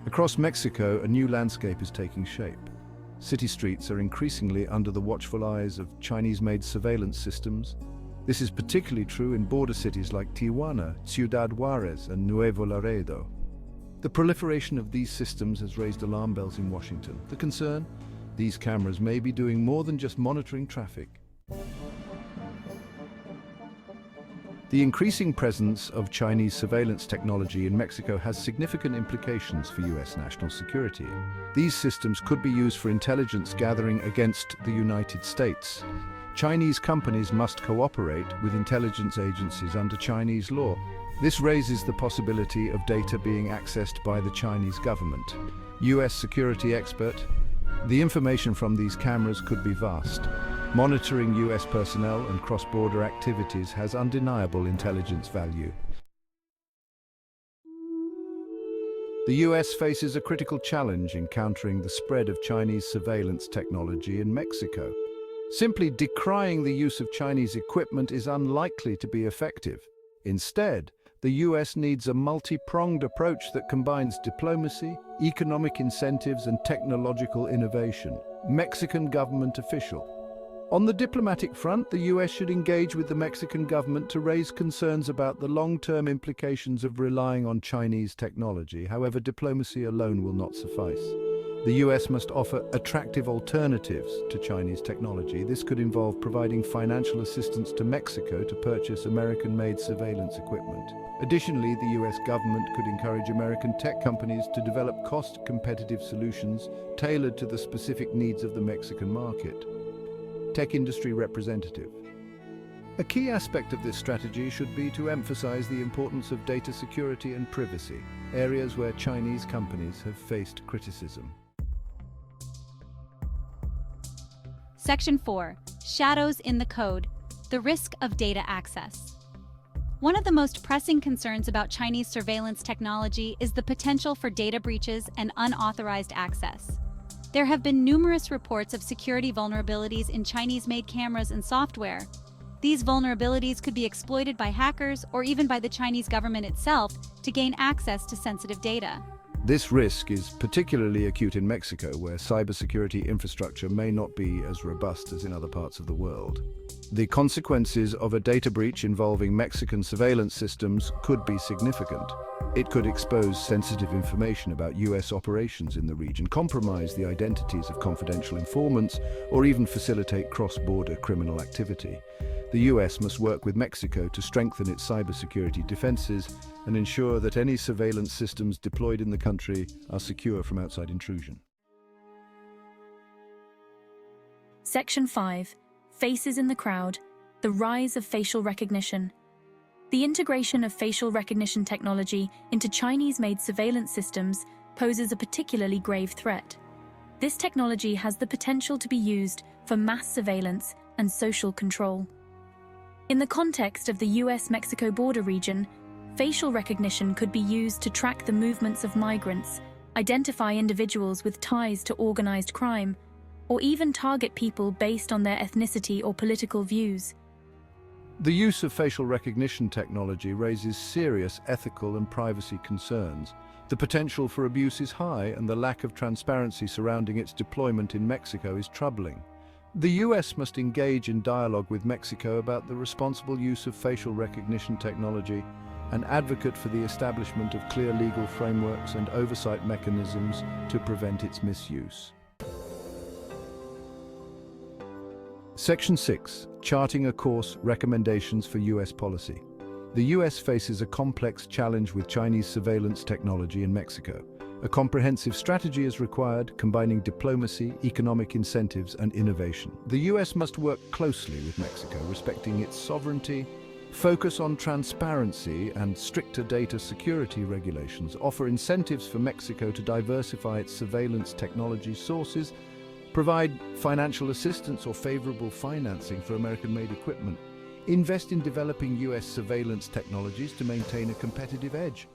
Across Mexico, a new landscape is taking shape. City streets are increasingly under the watchful eyes of Chinese-made surveillance systems. This is particularly true in border cities like Tijuana, Ciudad Juarez, and Nuevo Laredo. The proliferation of these systems has raised alarm bells in Washington. The concern? These cameras may be doing more than just monitoring traffic. The increasing presence of Chinese surveillance technology in Mexico has significant implications for US national security. These systems could be used for intelligence gathering against the United States. Chinese companies must cooperate with intelligence agencies under Chinese law. This raises the possibility of data being accessed by the Chinese government. US security expert: the information from these cameras could be vast. Monitoring US personnel and cross-border activities has undeniable intelligence value. The US faces a critical challenge in countering the spread of Chinese surveillance technology in Mexico. Simply decrying the use of Chinese equipment is unlikely to be effective. Instead, the US needs a multi-pronged approach that combines diplomacy, economic incentives, and technological innovation. Mexican government official: on the diplomatic front, the US should engage with the Mexican government to raise concerns about the long-term implications of relying on Chinese technology. However, diplomacy alone will not suffice. The US must offer attractive alternatives to Chinese technology. This could involve providing financial assistance to Mexico to purchase American-made surveillance equipment. Additionally, the US government could encourage American tech companies to develop cost-competitive solutions tailored to the specific needs of the Mexican market. Tech industry representative: a key aspect of this strategy should be to emphasize the importance of data security and privacy, areas where Chinese companies have faced criticism. Section 4. Shadows in the Code. The risk of data access. One of the most pressing concerns about Chinese surveillance technology is the potential for data breaches and unauthorized access. There have been numerous reports of security vulnerabilities in Chinese-made cameras and software. These vulnerabilities could be exploited by hackers or even by the Chinese government itself to gain access to sensitive data. This risk is particularly acute in Mexico, where cybersecurity infrastructure may not be as robust as in other parts of the world. The consequences of a data breach involving Mexican surveillance systems could be significant. It could expose sensitive information about US operations in the region, compromise the identities of confidential informants, or even facilitate cross-border criminal activity. The US must work with Mexico to strengthen its cybersecurity defenses and ensure that any surveillance systems deployed in the country are secure from outside intrusion. Section 5. Faces in the crowd. The rise of facial recognition. The integration of facial recognition technology into Chinese-made surveillance systems poses a particularly grave threat. This technology has the potential to be used for mass surveillance and social control. In the context of the US-Mexico border region, facial recognition could be used to track the movements of migrants, identify individuals with ties to organized crime, or even target people based on their ethnicity or political views. The use of facial recognition technology raises serious ethical and privacy concerns. The potential for abuse is high, and the lack of transparency surrounding its deployment in Mexico is troubling. The US must engage in dialogue with Mexico about the responsible use of facial recognition technology and advocate for the establishment of clear legal frameworks and oversight mechanisms to prevent its misuse. Section 6. Charting a course: recommendations for US policy. The US faces a complex challenge with Chinese surveillance technology in Mexico. A comprehensive strategy is required, combining diplomacy, economic incentives, and innovation. The US must work closely with Mexico, respecting its sovereignty, focus on transparency and stricter data security regulations, offer incentives for Mexico to diversify its surveillance technology sources, provide financial assistance or favorable financing for American-made equipment, invest in developing US surveillance technologies to maintain a competitive edge,